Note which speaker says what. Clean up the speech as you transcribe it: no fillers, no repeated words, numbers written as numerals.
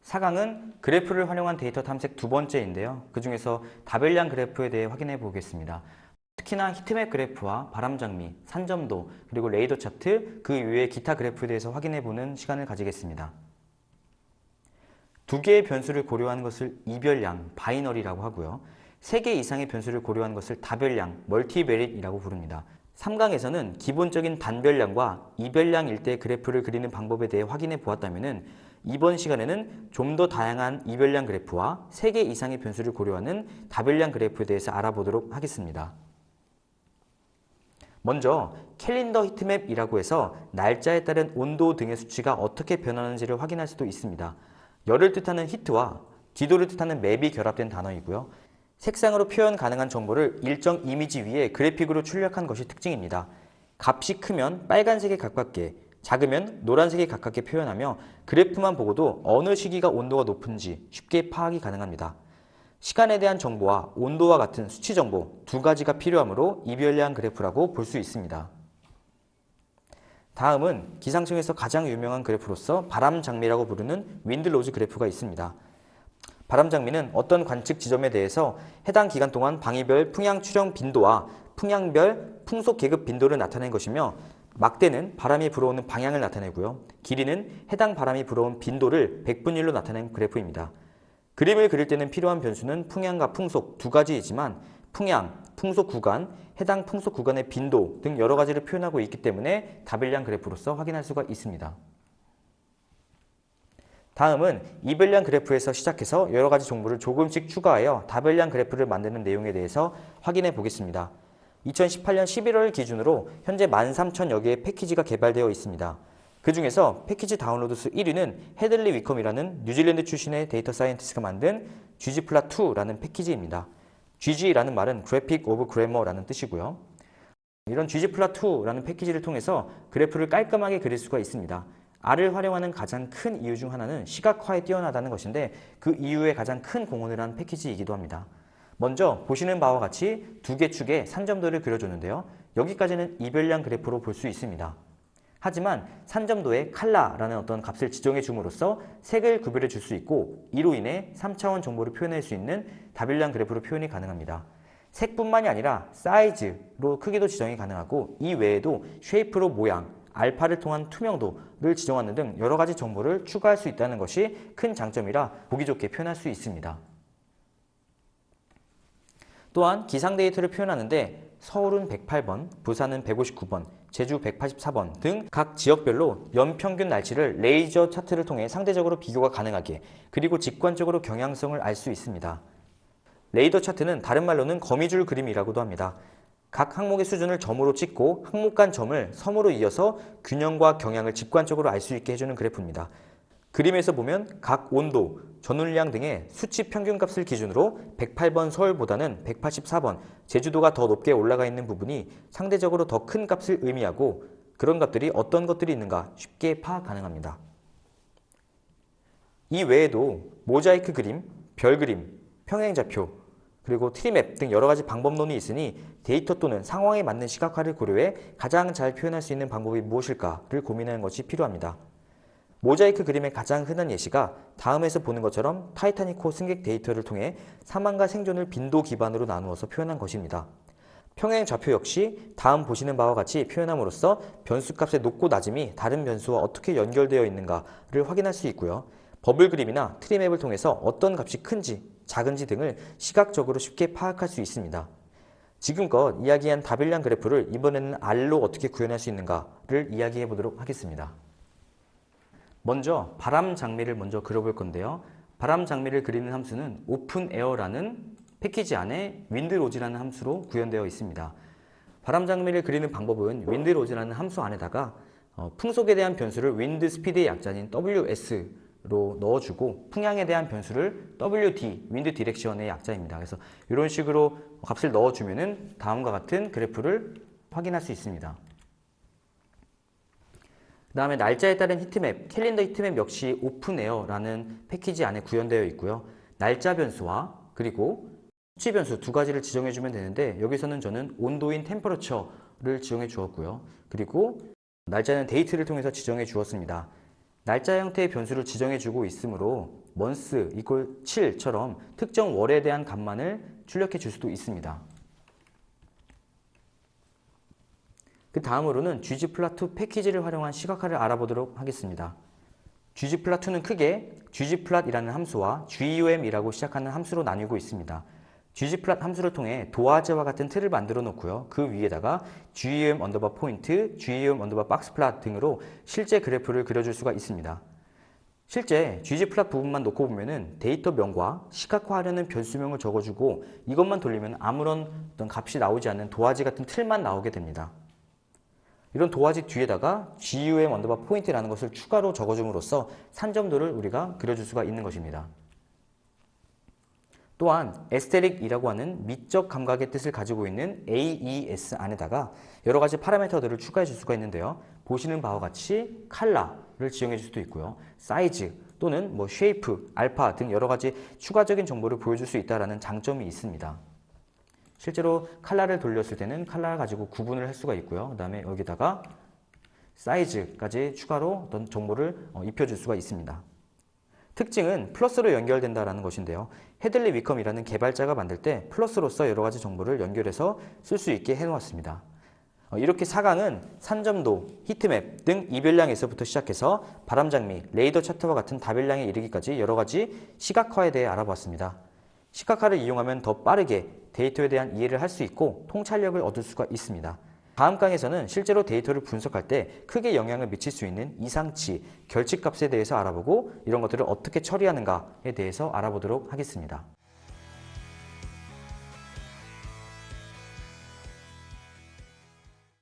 Speaker 1: 4강은 그래프를 활용한 데이터 탐색 두 번째인데요. 그 중에서 다별량 그래프에 대해 확인해 보겠습니다. 특히나 히트맵 그래프와 바람장미, 산점도, 그리고 레이더 차트, 그 이외의 기타 그래프에 대해서 확인해 보는 시간을 가지겠습니다. 두 개의 변수를 고려하는 것을 이별량, 바이너리라고 하고요. 3개 이상의 변수를 고려하는 것을 다별량, 멀티베릿이라고 부릅니다. 3강에서는 기본적인 단별량과 이별량일 때 그래프를 그리는 방법에 대해 확인해 보았다면 이번 시간에는 좀 더 다양한 이별량 그래프와 3개 이상의 변수를 고려하는 다별량 그래프에 대해서 알아보도록 하겠습니다. 먼저 캘린더 히트맵이라고 해서 날짜에 따른 온도 등의 수치가 어떻게 변하는지를 확인할 수도 있습니다. 열을 뜻하는 히트와 지도를 뜻하는 맵이 결합된 단어이고요. 색상으로 표현 가능한 정보를 일정 이미지 위에 그래픽으로 출력한 것이 특징입니다. 값이 크면 빨간색에 가깝게, 작으면 노란색에 가깝게 표현하며 그래프만 보고도 어느 시기가 온도가 높은지 쉽게 파악이 가능합니다. 시간에 대한 정보와 온도와 같은 수치 정보 두 가지가 필요하므로 이별량 그래프라고 볼 수 있습니다. 다음은 기상청에서 가장 유명한 그래프로서 바람장미라고 부르는 윈드로즈 그래프가 있습니다. 바람장미는 어떤 관측 지점에 대해서 해당 기간 동안 방위별 풍향 출현 빈도와 풍향별 풍속 계급 빈도를 나타낸 것이며 막대는 바람이 불어오는 방향을 나타내고요. 길이는 해당 바람이 불어온 빈도를 백분율로 나타낸 그래프입니다. 그림을 그릴 때는 필요한 변수는 풍향과 풍속 두 가지이지만 풍향, 풍속 구간, 해당 풍속 구간의 빈도 등 여러 가지를 표현하고 있기 때문에 다별량 그래프로서 확인할 수가 있습니다. 다음은 이별량 그래프에서 시작해서 여러 가지 정보를 조금씩 추가하여 다별량 그래프를 만드는 내용에 대해서 확인해 보겠습니다. 2018년 11월 기준으로 현재 13,000여 개의 패키지가 개발되어 있습니다. 그 중에서 패키지 다운로드 수 1위는 헤들리 위컴이라는 뉴질랜드 출신의 데이터 사이언티스트가 만든 ggplot2라는 패키지입니다. gg라는 말은 Graphic of Grammar라는 뜻이고요. 이런 ggplot2라는 패키지를 통해서 그래프를 깔끔하게 그릴 수가 있습니다. R을 활용하는 가장 큰 이유 중 하나는 시각화에 뛰어나다는 것인데 그 이유에 가장 큰 공헌을 한 패키지이기도 합니다. 먼저 보시는 바와 같이 두 개 축에 산점도를 그려줬는데요. 여기까지는 이별량 그래프로 볼 수 있습니다. 하지만 산점도에 칼라라는 어떤 값을 지정해 줌으로써 색을 구별해 줄 수 있고 이로 인해 3차원 정보를 표현할 수 있는 다별량 그래프로 표현이 가능합니다. 색뿐만이 아니라 사이즈로 크기도 지정이 가능하고 이 외에도 쉐이프로 모양, 알파를 통한 투명도를 지정하는 등 여러 가지 정보를 추가할 수 있다는 것이 큰 장점이라 보기 좋게 표현할 수 있습니다. 또한 기상 데이터를 표현하는데 서울은 108번, 부산은 159번, 제주 184번 등 각 지역별로 연평균 날씨를 레이저 차트를 통해 상대적으로 비교가 가능하게 그리고 직관적으로 경향성을 알 수 있습니다. 레이더 차트는 다른 말로는 거미줄 그림이라고도 합니다. 각 항목의 수준을 점으로 찍고 항목 간 점을 섬으로 이어서 균형과 경향을 직관적으로 알 수 있게 해주는 그래프입니다. 그림에서 보면 각 온도, 전울량 등의 수치 평균값을 기준으로 108번 서울보다는 184번 제주도가 더 높게 올라가 있는 부분이 상대적으로 더 큰 값을 의미하고 그런 값들이 어떤 것들이 있는가 쉽게 파악 가능합니다. 이 외에도 모자이크 그림, 별 그림, 평행좌표, 그리고 트리맵 등 여러 가지 방법론이 있으니 데이터 또는 상황에 맞는 시각화를 고려해 가장 잘 표현할 수 있는 방법이 무엇일까를 고민하는 것이 필요합니다. 모자이크 그림의 가장 흔한 예시가 다음에서 보는 것처럼 타이타닉호 승객 데이터를 통해 사망과 생존을 빈도 기반으로 나누어서 표현한 것입니다. 평행 좌표 역시 다음 보시는 바와 같이 표현함으로써 변수값의 높고 낮음이 다른 변수와 어떻게 연결되어 있는가를 확인할 수 있고요. 버블 그림이나 트리맵을 통해서 어떤 값이 큰지, 작은지 등을 시각적으로 쉽게 파악할 수 있습니다. 지금껏 이야기한 다별량 그래프를 이번에는 R로 어떻게 구현할 수 있는가를 이야기해 보도록 하겠습니다. 먼저 바람 장미를 먼저 그려볼 건데요. 바람 장미를 그리는 함수는 오픈에어라는 패키지 안에 윈드로즈라는 함수로 구현되어 있습니다. 바람 장미를 그리는 방법은 윈드로즈라는 함수 안에다가 풍속에 대한 변수를 윈드 스피드의 약자인 WS로 넣어주고 풍향에 대한 변수를 WD, 윈드 디렉션의 약자입니다. 그래서 이런 식으로 값을 넣어주면은 다음과 같은 그래프를 확인할 수 있습니다. 그 다음에 날짜에 따른 히트맵, 캘린더 히트맵 역시 오픈에어라는 패키지 안에 구현되어 있고요. 날짜 변수와 그리고 수치 변수 두 가지를 지정해 주면 되는데 여기서는 저는 온도인 템퍼러처를 지정해 주었고요. 그리고 날짜는 데이트를 통해서 지정해 주었습니다. 날짜 형태의 변수를 지정해주고 있으므로 month equal 7처럼 특정 월에 대한 값만을 출력해 줄 수도 있습니다. 그 다음으로는 ggplot2 패키지를 활용한 시각화를 알아보도록 하겠습니다. ggplot2는 크게 ggplot이라는 함수와 gum이라고 시작하는 함수로 나뉘고 있습니다. ggplot 함수를 통해 도화지와 같은 틀을 만들어 놓고요. 그 위에다가 gum 언더바 포인트, gum 언더바 박스플롯 등으로 실제 그래프를 그려줄 수가 있습니다. 실제 ggplot 부분만 놓고 보면은 데이터명과 시각화하려는 변수명을 적어주고 이것만 돌리면 아무런 어떤 값이 나오지 않는 도화지 같은 틀만 나오게 됩니다. 이런 도화지 뒤에다가 gum 언더바 포인트라는 것을 추가로 적어줌으로써 산점도를 우리가 그려줄 수가 있는 것입니다. 또한 에스테릭이라고 하는 미적 감각의 뜻을 가지고 있는 AES 안에다가 여러 가지 파라미터들을 추가해 줄 수가 있는데요. 보시는 바와 같이 컬러를 지정해 줄 수도 있고요. 사이즈 또는 쉐이프, 알파 등 여러 가지 추가적인 정보를 보여줄 수 있다는 장점이 있습니다. 실제로 컬러를 돌렸을 때는 컬러를 가지고 구분을 할 수가 있고요. 그 다음에 여기다가 사이즈까지 추가로 어떤 정보를 입혀줄 수가 있습니다. 특징은 플러스로 연결된다는 것인데요. 헤들리 위컴이라는 개발자가 만들 때 플러스로서 여러 가지 정보를 연결해서 쓸 수 있게 해놓았습니다. 이렇게 4강은 산점도, 히트맵 등 이별량에서부터 시작해서 바람장미, 레이더 차트와 같은 다별량에 이르기까지 여러 가지 시각화에 대해 알아보았습니다. 시각화를 이용하면 더 빠르게 데이터에 대한 이해를 할 수 있고 통찰력을 얻을 수가 있습니다. 다음 강에서는 실제로 데이터를 분석할 때 크게 영향을 미칠 수 있는 이상치, 결집값에 대해서 알아보고 이런 것들을 어떻게 처리하는가에 대해서 알아보도록 하겠습니다.